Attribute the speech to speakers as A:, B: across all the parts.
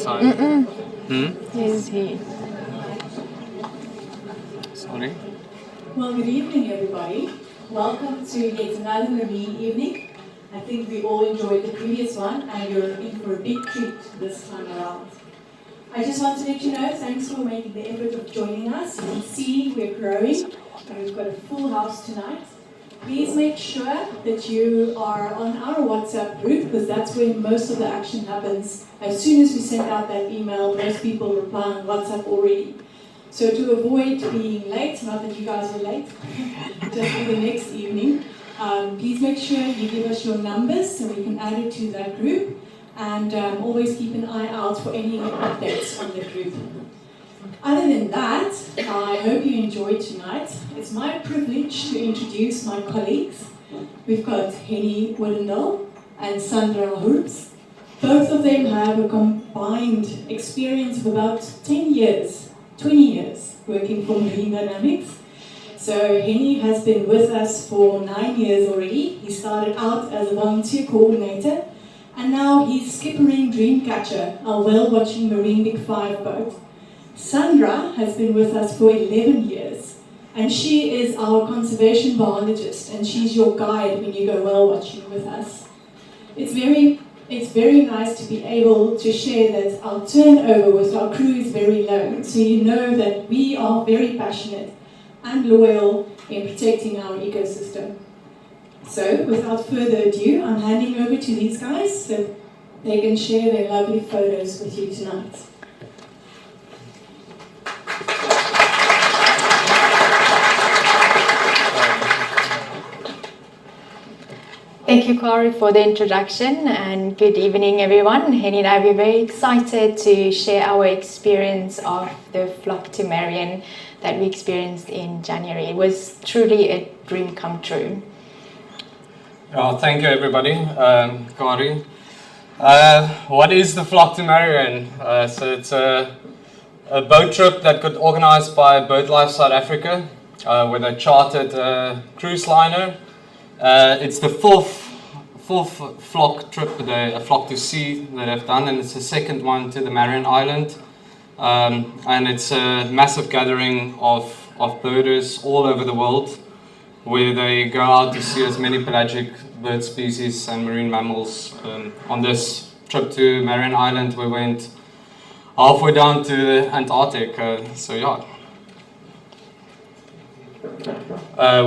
A: time.
B: He's here.
A: Sorry.
C: Well, good evening, everybody. Welcome to yet another marine evening. I think we all enjoyed the previous one, and you're in for a big treat this time around. I just want to let you know, thanks for making the effort of joining us. You can see we're growing, and we've got a full house tonight. Please make sure that you are on our WhatsApp group, because that's where most of the action happens. As soon as we send out that email, most people reply on WhatsApp already. So to avoid being late, not that you guys are late, just for the next evening, please make sure you give us your numbers so we can add it to that group, and always keep an eye out for any updates on the group. Other than that, I hope you enjoyed tonight. It's my privilege to introduce my colleagues. We've got Hennie Odendal and Sandra Hörbst. Both of them have a combined experience of about 10 years, 20 years working for Marine Dynamics. So Hennie has been with us for 9 years already. He started out as a volunteer coordinator, and now he's skippering Dreamcatcher, our whale-watching Marine Big Five boat. Sandra has been with us for 11 years, and she is our conservation biologist, and she's your guide when you go whale watching with us. It's very nice to be able to share that our turnover with our crew is very low, so you know that we are very passionate and loyal in protecting our ecosystem. So, without further ado, I'm handing over to these guys so they can share their lovely photos with you tonight.
B: Thank you, Kari, for the introduction, and good evening, everyone. Hennie and I are very excited to share our experience of the flock to Marion that we experienced in January. It was truly a dream come true.
A: Thank you, everybody. Kari. What is the flock to Marion? So it's a boat trip that got organized by BirdLife South Africa with a chartered cruise liner. It's the fourth flock trip, a flock to sea that I've done, and it's the second one to the Marion Island. And it's a massive gathering of birders all over the world, where they go out to see as many pelagic bird species and marine mammals. On this trip to Marion Island, we went halfway down to the Antarctic.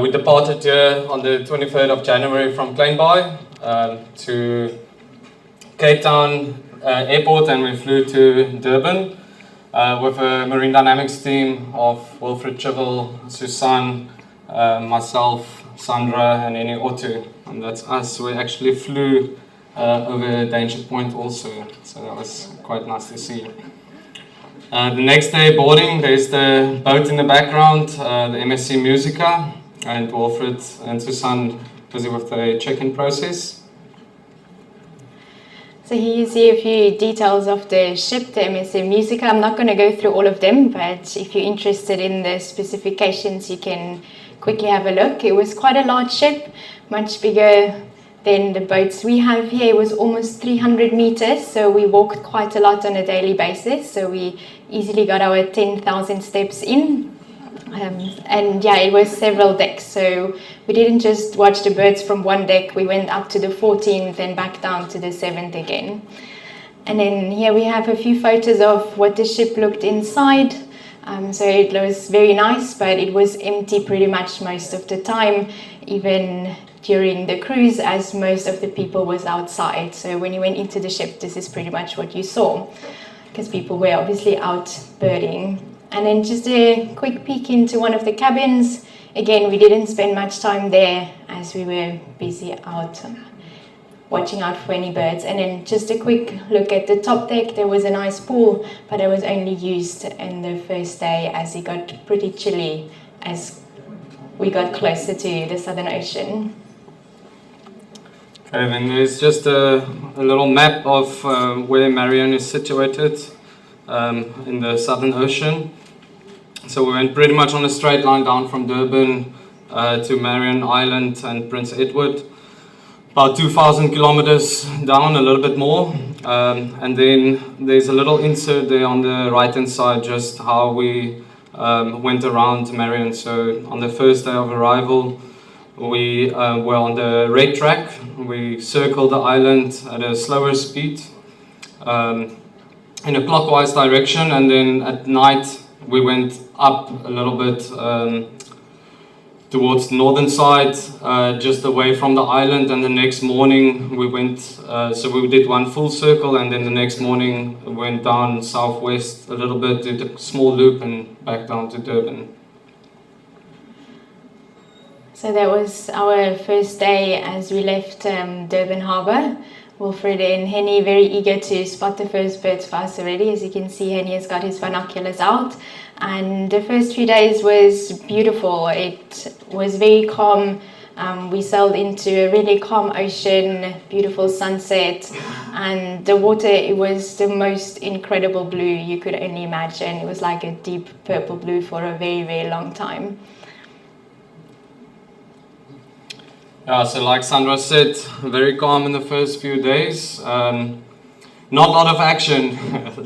A: We departed here on the 23rd of January from Kleinbaai to Cape Town airport, and we flew to Durban with a Marine Dynamics team of Wilfred Chivel, Susan, myself, Sandra, and Hennie Odendal, and that's us. We actually flew over Danger Point also, so that was quite nice to see. The next day boarding, there's the boat in the background, the MSC Musica, and Wilfred and Susan busy with the check-in process.
B: So here you see a few details of the ship, the MSC Musica. I'm not going to go through all of them, but if you're interested in the specifications, you can quickly have a look. It was quite a large ship, much bigger than the boats we have here. It was almost 300 meters, so we walked quite a lot on a daily basis, so we easily got our 10,000 steps in. And yeah, it was several decks, so we didn't just watch the birds from one deck. We went up to the 14th and back down to the 7th again. And then here we have a few photos of what the ship looked inside. So it was very nice, but it was empty pretty much most of the time, even during the cruise, as most of the people was outside. So when you went into the ship, this is pretty much what you saw, because people were obviously out birding. And then just a quick peek into one of the cabins. Again, we didn't spend much time there as we were busy out watching out for any birds. And then just a quick look at the top deck. There was a nice pool, but it was only used in the first day as it got pretty chilly as we got closer to the Southern Ocean.
A: Okay, then there's just a little map of where Marion is situated in the Southern Ocean. So we went pretty much on a straight line down from Durban to Marion Island and Prince Edward. About 2,000 kilometers down, a little bit more. And then there's a little insert there on the right hand side, just how we went around Marion. So on the first day of arrival, we were on the red track. We circled the island at a slower speed in a clockwise direction, and then at night we went up a little bit towards the northern side, just away from the island, and the next morning we went, so we did one full circle, and then the next morning we went down southwest a little bit, did a small loop and back down to Durban.
B: So that was our first day as we left Durban Harbour. Wilfred and Hennie very eager to spot the first birds for us already. As you can see, Hennie has got his binoculars out. And the first few days was beautiful. It was very calm. We sailed into a really calm ocean, beautiful sunset. And the water, it was the most incredible blue you could only imagine. It was like a deep purple blue for a very, very long time.
A: Yeah, so like Sandra said, very calm in the first few days. Not a lot of action.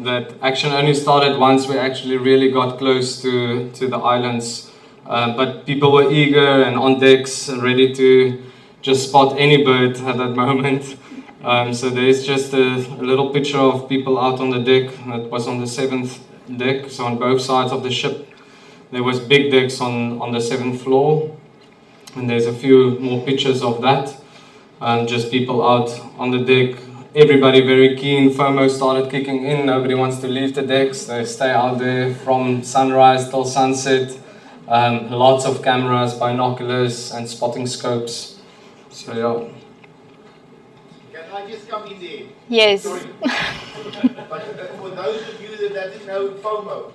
A: That action only started once we actually really got close to the islands. But people were eager and on decks, ready to just spot any bird at that moment. So there's just a little picture of people out on the deck. That was on the 7th deck, so on both sides of the ship. There was big decks on the 7th floor. And there's a few more pictures of that. Just people out on the deck. Everybody very keen. FOMO started kicking in. Nobody wants to leave the decks. They stay out there from sunrise till sunset. Lots of cameras, binoculars, and spotting scopes. So yeah.
D: Can I just come in there?
B: Yes.
D: Sorry. But for those of you that doesn't know FOMO,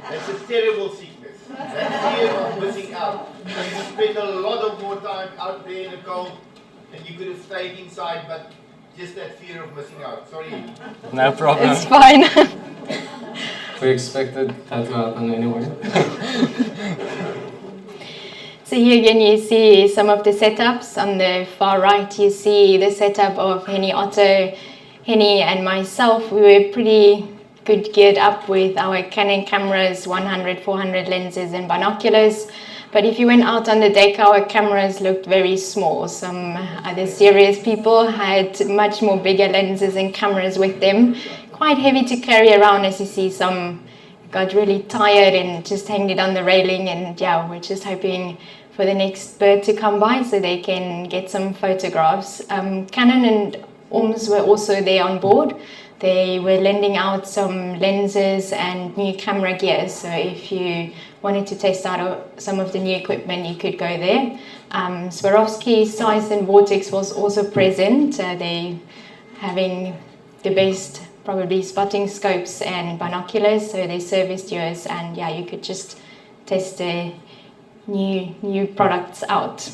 D: that's a terrible sickness. That fear of missing out. So you spend a lot of more time out there in the cold, and you could have stayed inside, but just that fear of missing out. Sorry.
A: No problem.
B: It's fine.
A: We expected that to happen anyway.
B: So here again you see some of the setups. On the far right you see the setup of Hennie Otto, Hennie and myself. We were pretty good geared up with our Canon cameras, 100, 400 lenses and binoculars. But if you went out on the deck, our cameras looked very small. Some other serious people had much more bigger lenses and cameras with them. Quite heavy to carry around, as you see. Some got really tired and just hanged it on the railing, and yeah, we're just hoping for the next bird to come by so they can get some photographs. Canon and OMS were also there on board. They were lending out some lenses and new camera gear, so if you wanted to test out some of the new equipment, you could go there. Swarovski, Zeiss and Vortex was also present. They having the best probably spotting scopes and binoculars, so they serviced yours, and yeah, you could just test the new products out.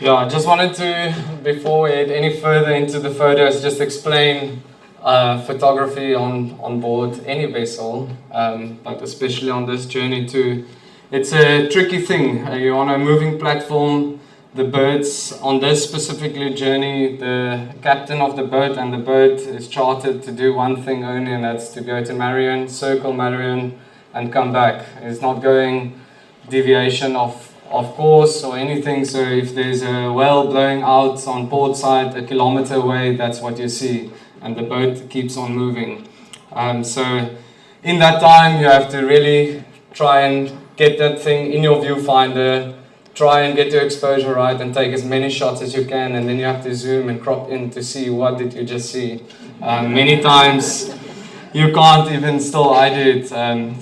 A: Yeah, I just wanted to, before we head any further into the photos, just explain photography on board any vessel, but especially on this journey too. It's a tricky thing. You're on a moving platform. The birds on this specifically journey, the captain of the boat and the boat is chartered to do one thing only, and that's to go to Marion, circle Marion, and come back. It's not going deviation of course or anything. So if there's a whale blowing out on port side a kilometer away, that's what you see, and the boat keeps on moving. So in that time you have to really try and get that thing in your viewfinder, try and get your exposure right and take as many shots as you can, and then you have to zoom and crop in to see what did you just see. Many times you can't even still I did.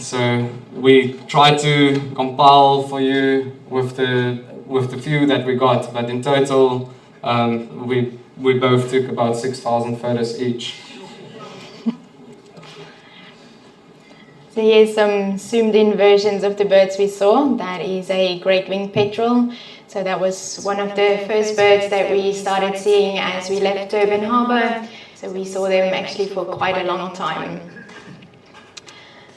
A: So we try to compile for you with the few that we got, but in total we both took about 6,000 photos each.
B: So here's some zoomed in versions of the birds we saw. That is a great winged petrel. So that was one of the first birds that we started seeing as we left Durban Harbour. So we saw them actually for quite a long time.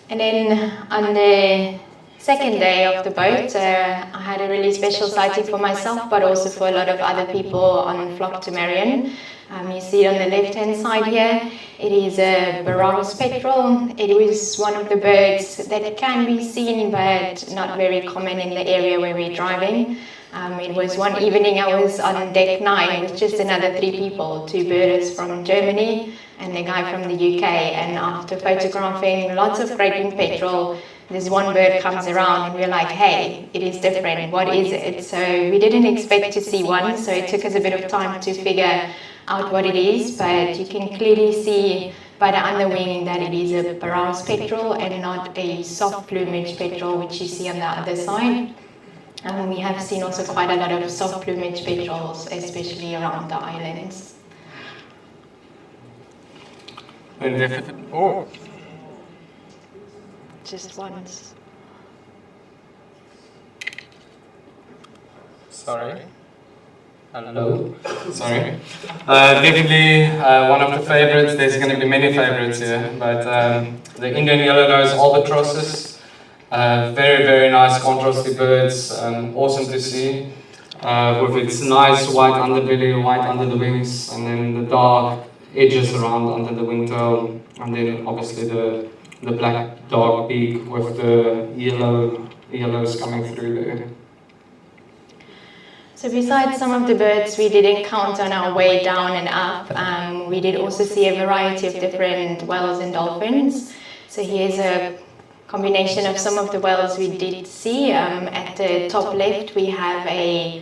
B: And then on the second day of the boat, I had a really special sighting for myself, but also for a lot of other people on Flock to Marion. You see it on the left-hand side here. It is a Prions petrel. It was one of the birds that can be seen, but not very common in the area where we're driving. It was one evening I was on deck 9 with just another 3 people, 2 birders from Germany and a guy from the UK. And after photographing lots of great winged petrel, this one bird comes around and we're like, hey, it is different, what is it? So we didn't expect to see one, so it took us a bit of time to figure out what it is, but you can clearly see by the underwing that it is a Prions petrel and not a soft plumage petrel which you see on the other side. We have seen also quite a lot of soft plumage petrels, especially around the islands.
A: Oh.
B: Just once.
A: Sorry. Hello. Sorry. Definitely one of the favorites. There's going to be many favorites here, but the Indian Yellow-nosed Albatrosses. Very, very nice contrasty birds. Awesome to see. With its nice white underbelly, white under the wings, and then the dark edges around under the wingtail, and then obviously the black dark beak with the yellows coming through there.
B: So besides some of the birds we did encounter on our way down and up, we did also see a variety of different whales and dolphins. So here's a combination of some of the whales we did see. At the top left we have a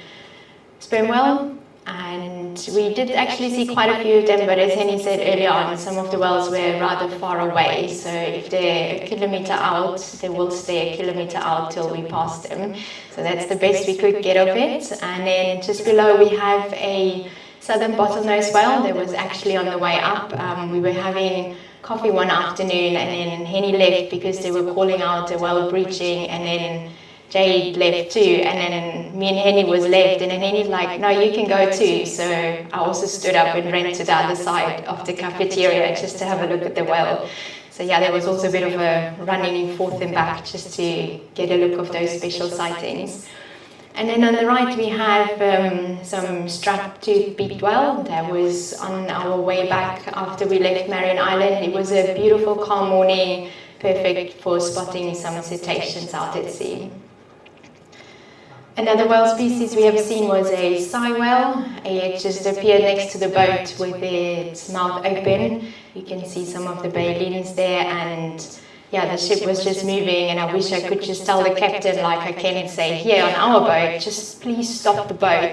B: sperm whale, and we did actually see quite a few of them, but as Hennie said earlier on, some of the whales were rather far away, so if they're a kilometre out, they will stay a kilometre out till we pass them. So that's the best we could get of it. And then just below we have a southern bottlenose whale that was actually on the way up. We were having coffee one afternoon and then Hennie left because they were calling out a whale breaching, and then Jade left too, and then me and Hennie was left, and then Hennie's like, no, you can go too. So I also stood up and ran to the other side of the cafeteria just to have a look at the whale. So yeah, there was also a bit of a running forth and back just to get a look of those special sightings. And then on the right we have some strap-toothed beaked whale that was on our way back after we left Marion Island. It was a beautiful calm morning, perfect for spotting some cetaceans out at sea. Another whale species we have seen was a sei whale. It just appeared next to the boat with its mouth open. You can see some of the baleen there, and yeah, the ship was just moving, and I wish I could just tell the captain, like I can say here on our boat, just please stop the boat.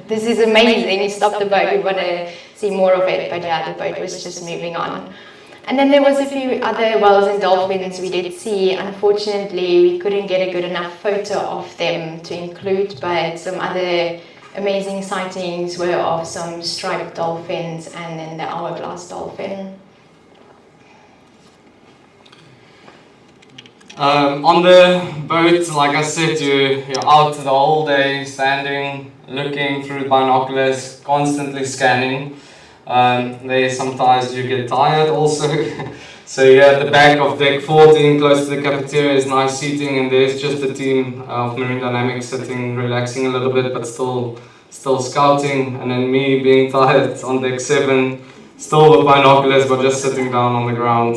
B: This is amazing, stop the boat, we want to see more of it, but yeah, the boat was just moving on. And then there was a few other whales and dolphins we did see. Unfortunately, we couldn't get a good enough photo of them to include, but some other amazing sightings were of some striped dolphins and then the hourglass dolphin.
A: On the boat, like I said, you're out the whole day, standing, looking through the binoculars, constantly scanning. There sometimes you get tired also. So you're at the back of deck 14, close to the cafeteria, is nice seating, and there's just a team of Marine Dynamics sitting, relaxing a little bit, but still scouting. And then me being tired on deck 7, still with binoculars, but just sitting down on the ground.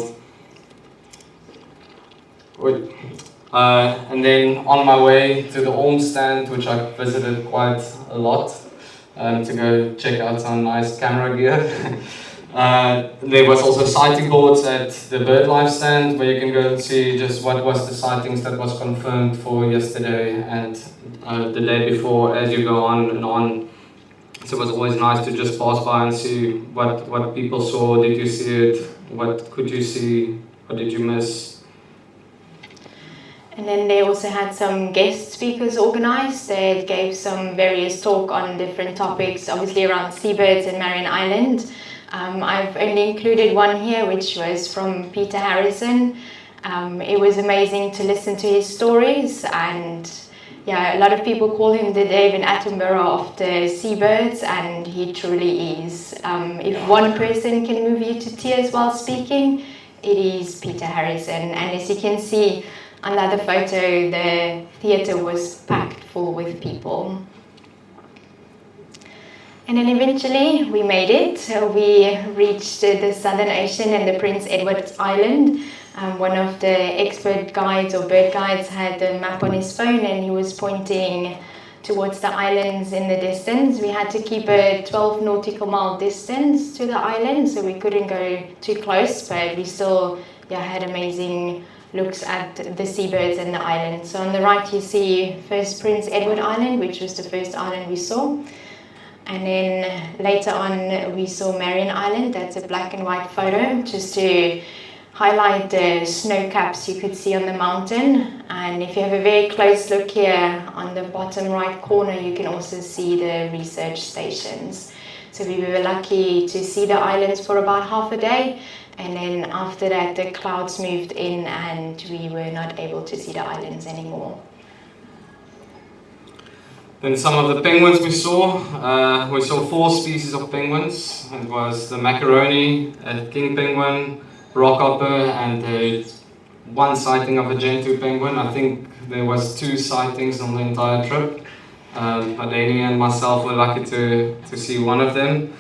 A: And then on my way to the Orm stand, which I visited quite a lot, to go check out some nice camera gear. There was also sighting boards at the BirdLife stand, where you can go and see just what was the sightings that was confirmed for yesterday and the day before, as you go on and on. So it was always nice to just pass by and see what people saw. Did you see it? What could you see? What did you miss?
B: And then they also had some guest speakers organised that gave some various talk on different topics, obviously around seabirds and Marion Island. I've only included one here, which was from Peter Harrison. It was amazing to listen to his stories, and yeah, a lot of people call him the David Attenborough of the seabirds, and he truly is. If one person can move you to tears while speaking, it is Peter Harrison. And as you can see, on the other photo, the theatre was packed full with people. And then eventually we made it. So we reached the Southern Ocean and the Prince Edward Island. One of the expert guides or bird guides had the map on his phone and he was pointing towards the islands in the distance. We had to keep a 12 nautical mile distance to the island, so we couldn't go too close, but we still had amazing looks at the seabirds and the island. So on the right you see first Prince Edward Island, which was the first island we saw. And then later on we saw Marion Island. That's a black and white photo just to highlight the snow caps you could see on the mountain. And if you have a very close look here on the bottom right corner, you can also see the research stations. So we were lucky to see the islands for about half a day, and then after that the clouds moved in and we were not able to see the islands anymore.
A: Then some of the penguins we saw 4 species of penguins. It was the Macaroni and King Penguin, rockhopper, and one sighting of a gentoo penguin. I think there was 2 sightings on the entire trip, but Hennie and myself were lucky to see one of them.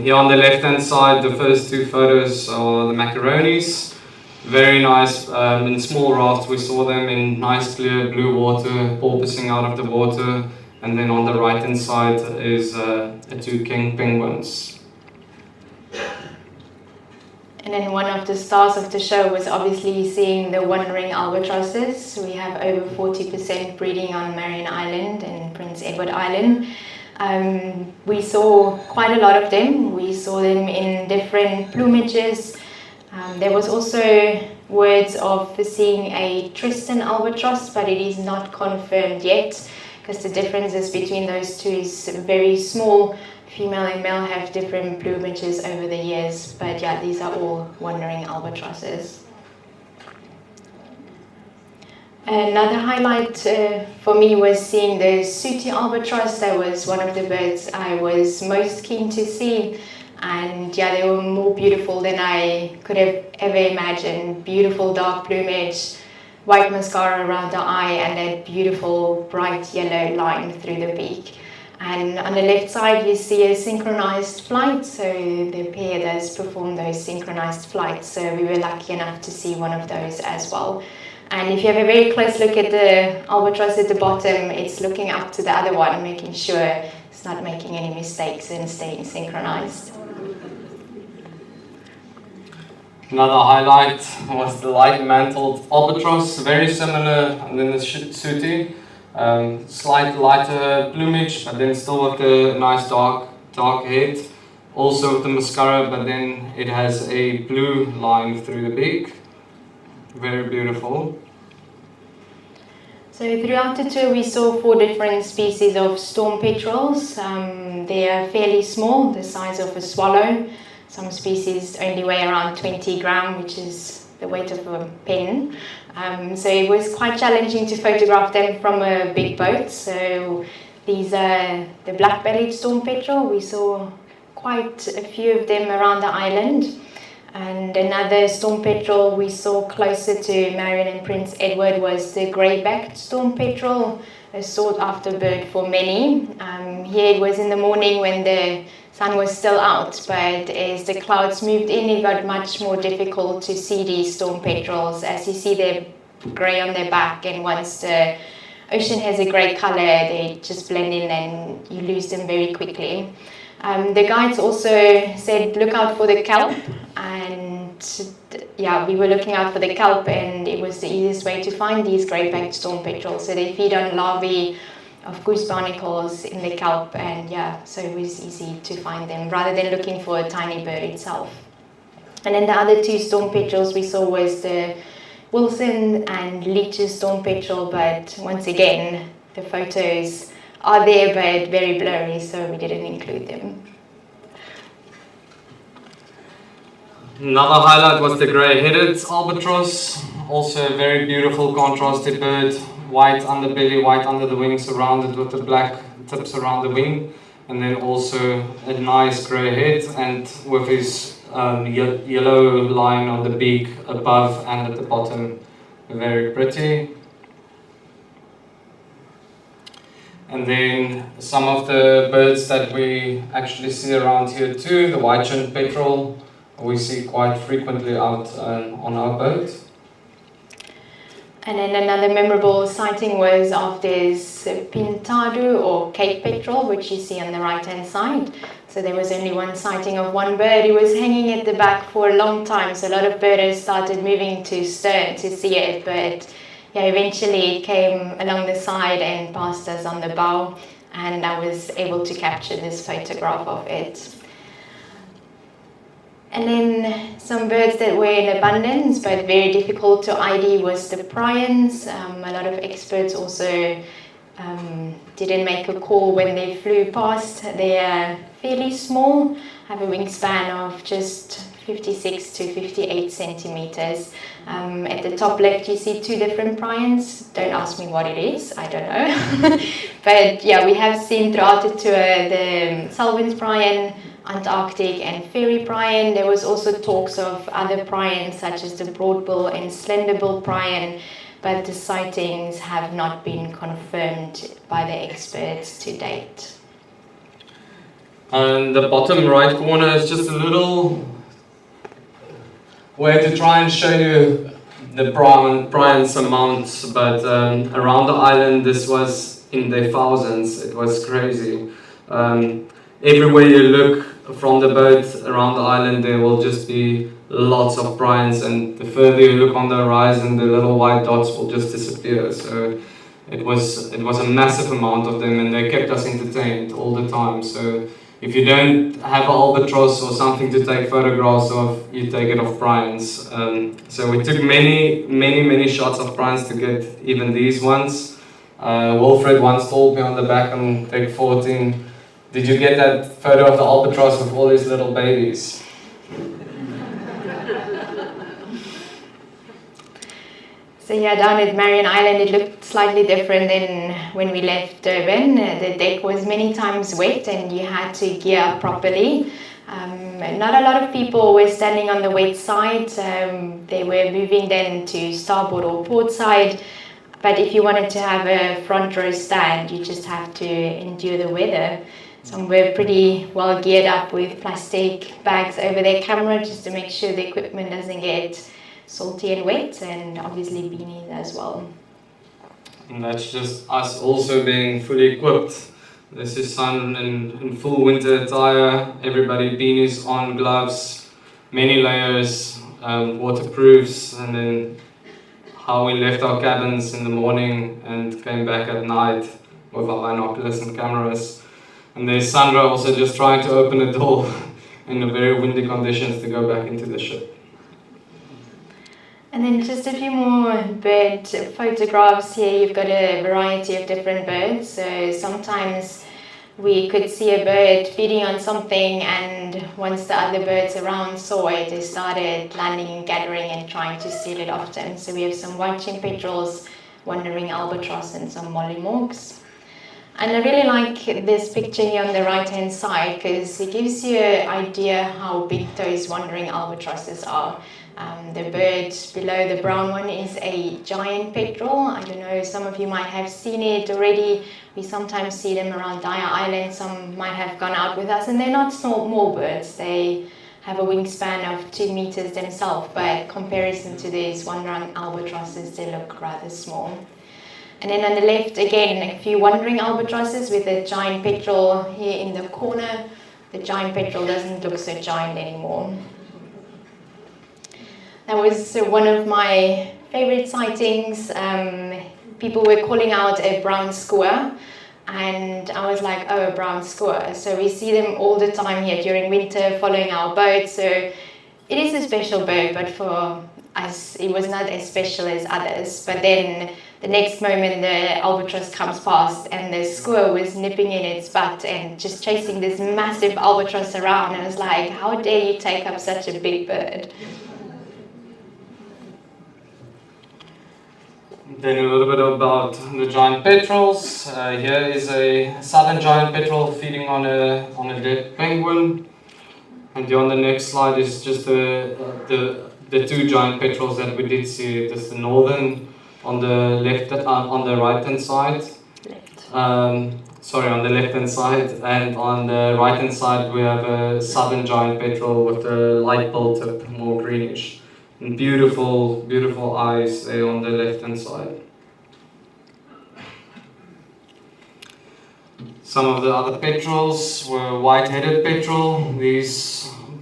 A: Here on the left hand side, the first 2 photos are the macaronis. Very nice, in small rafts we saw them in nice clear blue water, porpoising out of the water. And then on the right hand side is 2 king penguins.
B: And then one of the stars of the show was obviously seeing the wandering albatrosses. We have over 40% breeding on Marion Island and Prince Edward Island. We saw quite a lot of them. We saw them in different plumages. There was also words of seeing a Tristan albatross, but it is not confirmed yet because the differences between those 2 is very small. Female and male have different plumages over the years, but these are all wandering albatrosses. Another highlight for me was seeing the Sooty albatross. That was one of the birds I was most keen to see, and they were more beautiful than I could have ever imagined. Beautiful dark plumage, white mascara around the eye, and that beautiful bright yellow line through the beak. And on the left side you see a synchronized flight, so the pair does perform those synchronized flights, so we were lucky enough to see one of those as well. And if you have a very close look at the albatross at the bottom, it's looking up to the other one, making sure it's not making any mistakes and staying synchronized.
A: Another highlight was the light-mantled albatross, very similar than the Sooty. Slight lighter plumage, but then still with the nice dark head. Also with the mascara, but then it has a blue line through the beak. Very beautiful.
B: So throughout the tour we saw 4 different species of storm petrels. They are fairly small, the size of a swallow. Some species only weigh around 20 grams, which is the weight of a pen. So it was quite challenging to photograph them from a big boat. So these are the black-bellied storm petrel. We saw quite a few of them around the island. And another storm petrel we saw closer to Marion and Prince Edward was the grey-backed storm petrel, a sought-after bird for many. Here it was in the morning when the sun was still out, but as the clouds moved in, it got much more difficult to see these storm petrels. As you see, they're grey on their back, and once the ocean has a grey colour, they just blend in and you lose them very quickly. The guides also said look out for the kelp, and we were looking out for the kelp, and it was the easiest way to find these grey-backed storm petrels. So they feed on larvae of goose barnacles in the kelp, and so it was easy to find them rather than looking for a tiny bird itself. And then the other 2 storm petrels we saw was the Wilson and Leach's storm petrel, but once again the photos are there but very blurry, so we didn't include them.
A: Another highlight was the grey-headed albatross, also a very beautiful contrasted bird, white underbelly, white under the wing, surrounded with the black tips around the wing, and then also a nice grey head, and with his yellow line on the beak above and at the bottom, very pretty. And then some of the birds that we actually see around here too, the white-chinned petrel, we see quite frequently out on our boat.
B: And then another memorable sighting was of this pintado or Cape petrel, which you see on the right-hand side. So there was only one sighting of one bird. It was hanging at the back for a long time, so a lot of birders started moving to stern to see it, but yeah, eventually it came along the side and passed us on the bow, and I was able to capture this photograph of it. And then some birds that were in abundance but very difficult to ID was the Prions. A lot of experts also didn't make a call when they flew past. They are fairly small, have a wingspan of just 56 to 58 centimeters. At the top left you see two different prions. Don't ask me what it is, I don't know. But yeah, we have seen throughout the tour the Selwyn's prion, Antarctic and fairy prion. There was also talks of other prions such as the broadbill and slenderbill prion, but the sightings have not been confirmed by the experts to date.
A: And the bottom right corner is just a little way to try and show you the prions amounts, but around the island this was in the thousands. It was crazy. Everywhere you look from the boat around the island there will just be lots of prions, and the further you look on the horizon the little white dots will just disappear. So it was a massive amount of them, and they kept us entertained all the time. So if you don't have an albatross or something to take photographs of, you take it of prions. So we took many shots of prions to get even these ones. Wilfred once told me on the back on take 14, did you get that photo of the albatross with all these little babies?
B: So yeah, down at Marion Island it looked slightly different than when we left Durban. The deck was many times wet and you had to gear up properly. Not a lot of people were standing on the wet side. They were moving then to starboard or port side. But if you wanted to have a front row stand, you just have to endure the weather. Some were pretty well geared up with plastic bags over their camera just to make sure the equipment doesn't get salty and wet, and obviously beanies as well.
A: And that's just us also being fully equipped. This is sun in full winter attire, everybody beanies on, gloves, many layers, waterproofs, and then how we left our cabins in the morning and came back at night with our binoculars and cameras. And there's Sandra also just trying to open a door in the very windy conditions to go back into the ship.
B: And then just a few more bird photographs here. You've got a variety of different birds. So sometimes we could see a bird feeding on something, and once the other birds around saw it, they started landing and gathering and trying to steal it off them. So we have some white-chinned petrels, wandering albatross and some mollymawks. And I really like this picture here on the right-hand side because it gives you an idea how big those wandering albatrosses are. The bird below the brown one is a giant petrel. I don't know, some of you might have seen it already. We sometimes see them around Dyer Island. Some might have gone out with us, and they're not small birds. They have a wingspan of 2 meters themselves, but in comparison to these wandering albatrosses, they look rather small. And then on the left, again, a few wandering albatrosses with a giant petrel here in the corner. The giant petrel doesn't look so giant anymore. That was one of my favorite sightings. People were calling out a brown skua, and I was like, oh, a brown skua. So we see them all the time here during winter following our boat. So it is a special bird, but for us, it was not as special as others. But then the next moment, the albatross comes past, and the skua was nipping in its butt and just chasing this massive albatross around. And I was like, how dare you take up such a big bird?
A: Then a little bit about the giant petrels. Here is a southern giant petrel feeding on a dead penguin. And here on the next slide is just the two giant petrels that we did see. There's the northern on the left, on the right hand side.
B: Left.
A: on the left hand side, and on the right hand side we have a southern giant petrel with a light bill tip, more greenish. And beautiful, beautiful eyes there on the left hand side. Some of the other petrels were white-headed petrel.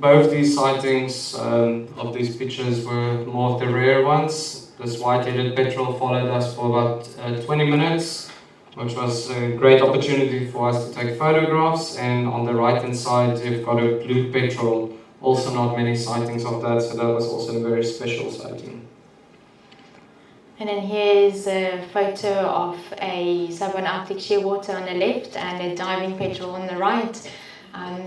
A: Both these sightings of these pictures were more of the rare ones. This white-headed petrel followed us for about 20 minutes, which was a great opportunity for us to take photographs. And on the right-hand side, you've got a blue petrel. Also not many sightings of that, so that was also a very special sighting.
B: And then here's a photo of a subantarctic shearwater on the left and a diving petrel on the right.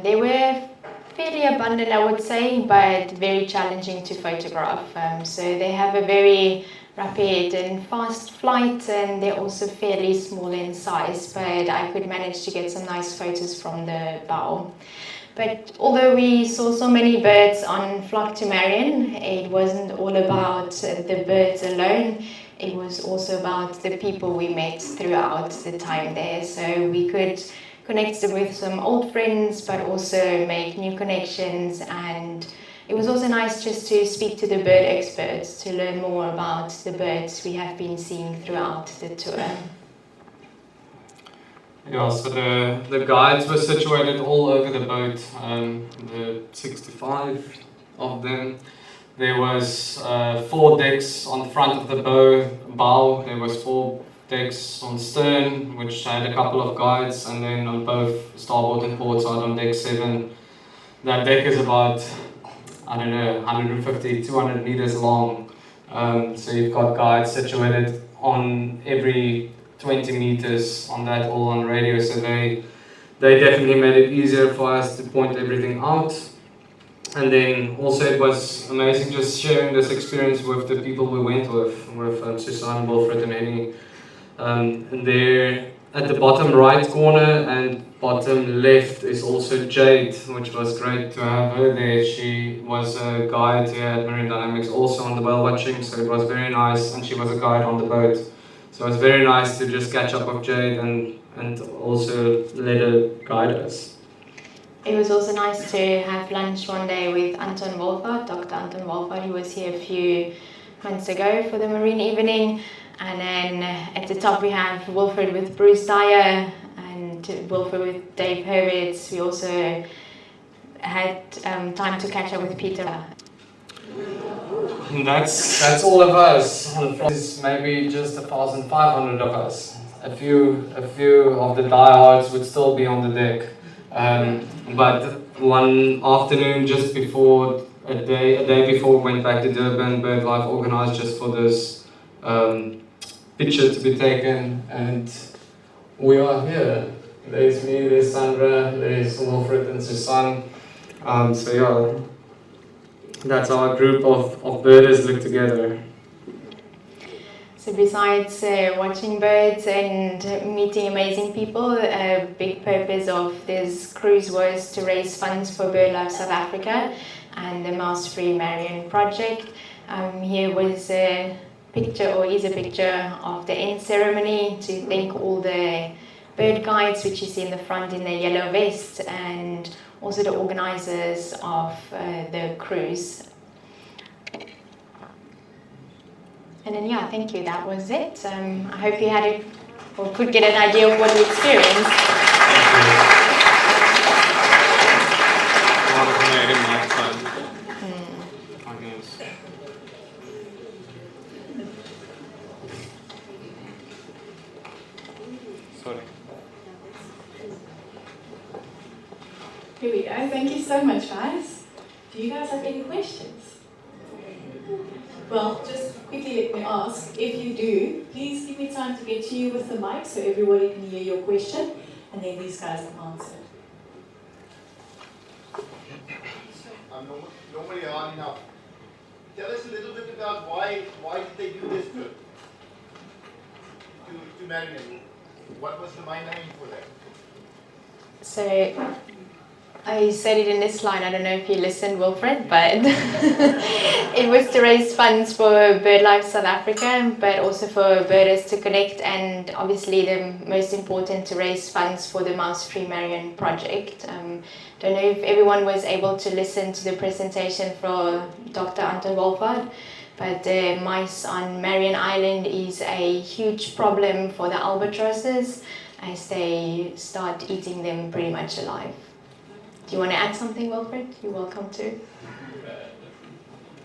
B: They were fairly abundant, I would say, but very challenging to photograph. So they have a very rapid and fast flight, and they're also fairly small in size, but I could manage to get some nice photos from the bow. But although we saw so many birds on Flock to Marion, it wasn't all about the birds alone. It was also about the people we met throughout the time there. So we could connect with some old friends, but also make new connections. And it was also nice just to speak to the bird experts to learn more about the birds we have been seeing throughout the tour.
A: Yeah, so the guides were situated all over the boat, the 65 of them. There was 4 decks on the front of the bow. There was 4 decks on stern, which had a couple of guides, and then on both starboard and port side on deck 7. That deck is about, 150, 200 meters long. So you've got guides situated on every 20 meters on that, all on radio, so they definitely made it easier for us to point everything out. And then also it was amazing just sharing this experience with the people we went with Susan, Wilfred and Hennie. And there at the bottom right corner and bottom left is also Jade, which was great to have her there. She was a guide here at Marine Dynamics, also on the whale watching, so it was very nice, and she was a guide on the boat. So it was very nice to just catch up with Jade and also let her guide us.
B: It was also nice to have lunch one day with Anton Wolfert, Dr. Anton Wolfert, who was here a few months ago for the marine evening. And then at the top we have Wilfred with Bruce Dyer and Wilfred with Dave Hurwitz. We also had time to catch up with Peter.
A: And that's all of us. There's maybe just 1,500 of us. A few of the diehards would still be on the deck. But one afternoon, just before a day before we went back to Durban, BirdLife organised just for this picture to be taken, and we are here. There's me, there's Sandra, there's Wilfred and Susan. So yeah, that's our group of birders look together.
B: So besides watching birds and meeting amazing people, a big purpose of this cruise was to raise funds for BirdLife South Africa and the Mouse Free Marion project. Here was a picture, or is a picture, of the end ceremony to thank all the bird guides, which you see in the front in the yellow vest, and also the organisers of the cruise. And then, yeah, thank you, that was it. I hope you had it, or could get an idea of what we experienced.
A: Sorry.
C: Here we go. Thank you so much, guys. Do you guys have any questions? Well, just quickly let me ask, if you do, please give me time to get to you with the mic so everybody can hear your question, and then these guys will answer.
D: I'm normally hard enough. Tell us a little bit about why did they do this trip to Marion? What was the main aim for that?
B: So I said it in this slide, I don't know if you listened, Wilfred, but it was to raise funds for BirdLife South Africa, but also for birders to connect, and obviously the most important, to raise funds for the Mouse-Free Marion project. Don't know if everyone was able to listen to the presentation from Dr. Anton Wolfhard, but the mice on Marion Island is a huge problem for the albatrosses as they start eating them pretty much alive. Do you want to add something, Wilfred? You're welcome to.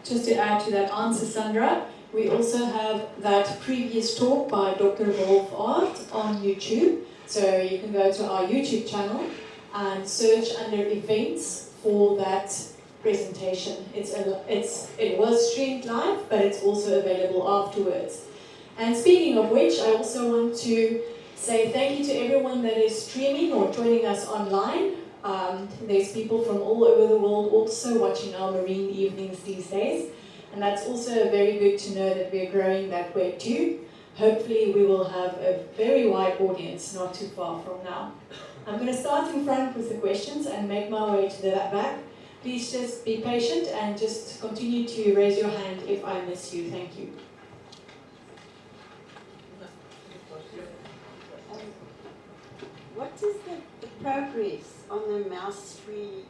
C: Just to add to that answer, Sandra, we also have that previous talk by Dr. Wolfhard on YouTube. So you can go to our YouTube channel and search under events for that presentation. It was streamed live, but it's also available afterwards. And speaking of which, I also want to say thank you to everyone that is streaming or joining us online. There's people from all over the world also watching our marine evenings these days, and that's also very good to know that we're growing that way too. Hopefully we will have a very wide audience not too far from now. I'm going to start in front with the questions and make my way to the back. Please just be patient and just continue to raise your hand if I miss you. Thank you.
E: What is the progress on the mouse-free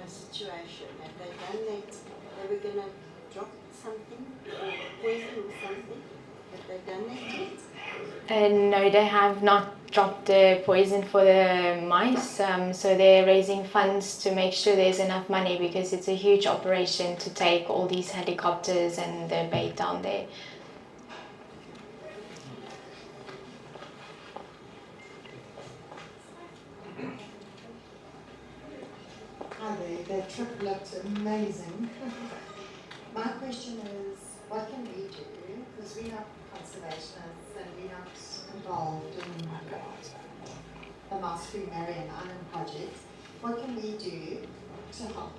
E: situation? Have they done that? They were going to drop something, or poison or something? Have they done that yet?
B: No, they have not dropped the poison for the mice, so they're raising funds to make sure there's enough money, because it's a huge operation to take all these helicopters and the bait down there.
F: Hi there, that trip looked amazing. My question is, what can we do? Because we're not conservationists and we're not involved in the Mouse-Free Marion Island project. What can we do to help?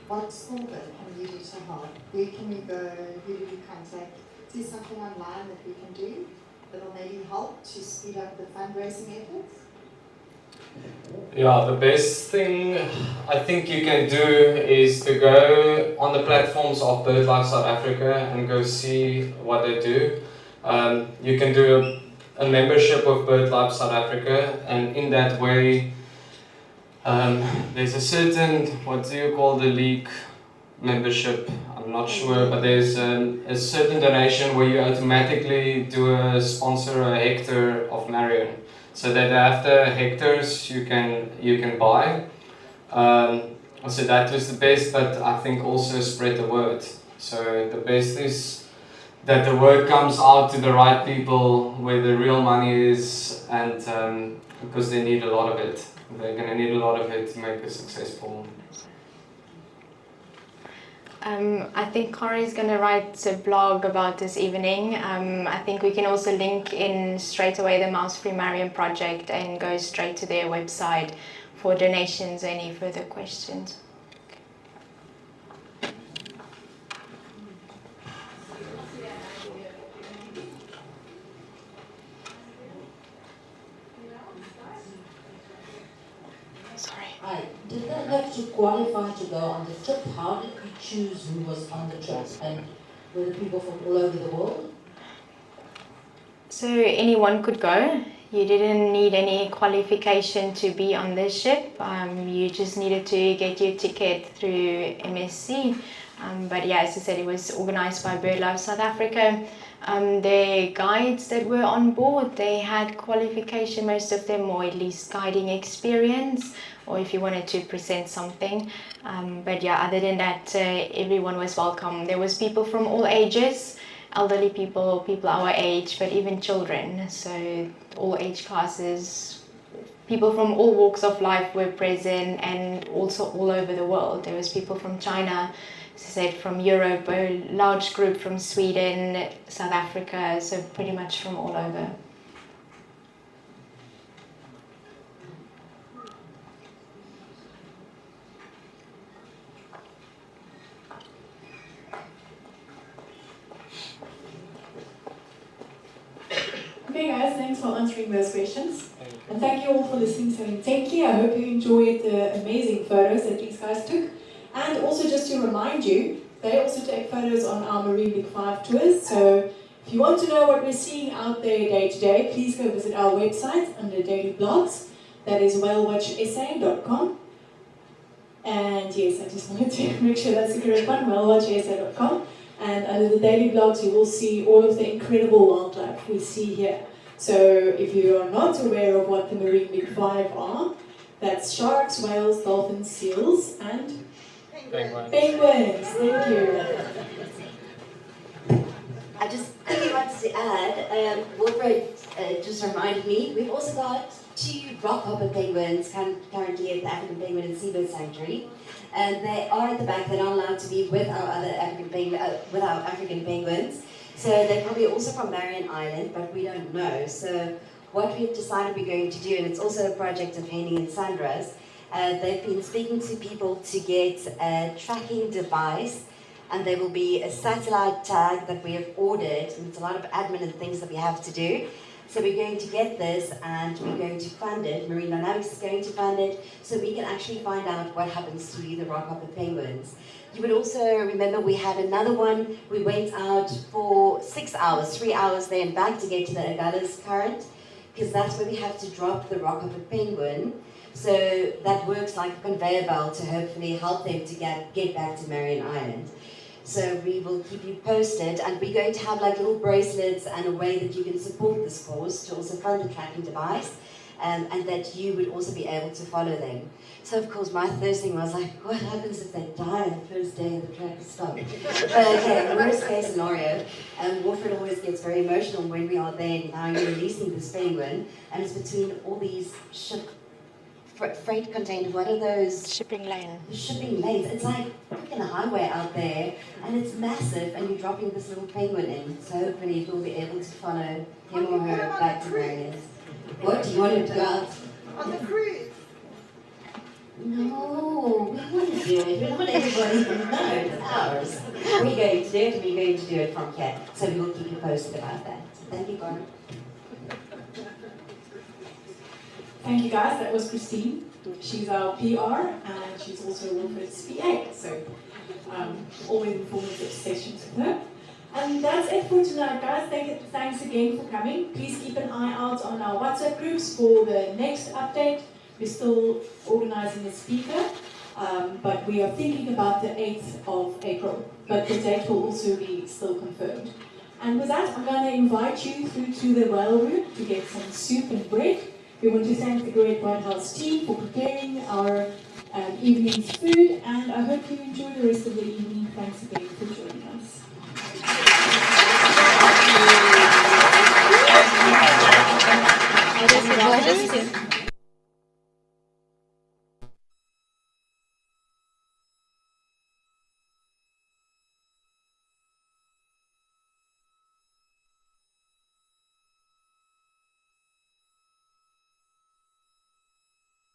F: What small bit can we do to help? Where can we go? Who do we contact? Is there something online that we can do that will maybe help to speed up the fundraising efforts?
A: Yeah, the best thing I think you can do is to go on the platforms of BirdLife South Africa and go see what they do. You can do a membership of BirdLife South Africa, and in that way there's a certain, what do you call the league membership? I'm not sure, but there's a certain donation where you automatically do sponsor a hectare of Marion. So that after hectares you can buy. So that was the best, but I think also spread the word. So the best is that the word comes out to the right people where the real money is, and because they need a lot of it. They're going to need a lot of it to make it successful.
B: I think Corey is going to write a blog about this evening. I think we can also link in straight away the Mouse-Free Marion project and go straight to their website for donations or any further questions.
G: Right. Did they have to qualify to go on the trip? How did we choose who was on the trip? And were the people from all over the world?
B: So anyone could go. You didn't need any qualification to be on this ship. You just needed to get your ticket through MSC. But yeah, as I said, it was organized by BirdLife South Africa. The guides that were on board, they had qualification, most of them, or at least guiding experience, or if you wanted to present something. But yeah, other than that, everyone was welcome. There was people from all ages, elderly people, people our age, but even children. So all age classes, people from all walks of life were present, and also all over the world. There was people from China, as I said, from Europe, a large group from Sweden, South Africa, so pretty much from all over.
C: Okay guys, thanks for answering those questions. And thank you all for listening so intently. I hope you enjoyed the amazing photos that these guys took. And also just to remind you, they also take photos on our Marine Big 5 tours. So if you want to know what we're seeing out there day to day, please go visit our website under daily blogs. That is whalewatchsa.com. And yes, I just wanted to make sure that's the correct one, whalewatchsa.com. And under the daily blogs, you will see all of the incredible wildlife we see here. So if you are not aware of what the Marine Big 5 are, that's sharks, whales, dolphins, seals, and
A: Penguins.
C: penguins. Thank you.
H: I just quickly wanted to add, Wilfred just reminded me, we've also got 2 rockhopper penguins currently at the African Penguin and Seabird Sanctuary. And they are at the back, they're not allowed to be with our other African penguins. So they're probably also from Marion Island, but we don't know. So what we've decided we're going to do, and it's also a project of Hennie and Sandra's, they've been speaking to people to get a tracking device, and there will be a satellite tag that we have ordered, and it's a lot of admin and things that we have to do. So we're going to get this and we're going to fund it. Marine Dynamics is going to fund it, so we can actually find out what happens to the rockhopper penguins. You would also remember we had another one. We went out for 6 hours, 3 hours there and back to get to the Agulhas current, because that's where we have to drop the rockhopper penguin. So that works like a conveyor belt to hopefully help them to get back to Marion Island. So we will keep you posted, and we're going to have like little bracelets and a way that you can support this cause to also fund the tracking device, and that you would also be able to follow them. So of course my first thing was like, what happens if they die on the first day of the track stop? But okay, worst case scenario, Wilfred always gets very emotional when we are there now you're releasing this penguin, and it's between all these freight containers, what are those?
B: Shipping lane.
H: The shipping lanes. It's like freaking a highway out there, and it's massive, and you're dropping this little penguin in. So hopefully it will be able to follow him or her back to Marion. What, do you want him to go out?
E: On the cruise.
H: No, we want to do it. We don't want everybody to know it's ours. We're going to do it, and we're going to do it from here. So we will keep you posted about that. Thank you, Gordon.
C: Thank you guys, that was Christine. She's our PR and she's also Wilfred's PA, so always informative sessions with her. And that's it for tonight, guys. Thanks again for coming. Please keep an eye out on our WhatsApp groups for the next update. We're still organizing a speaker, but we are thinking about the 8th of April, but the date will also be still confirmed. And with that, I'm going to invite you through to the whale room to get some soup and bread. We want to thank the Great White House team for preparing our evening's food, and I hope you enjoy the rest of the evening. Thanks again for joining.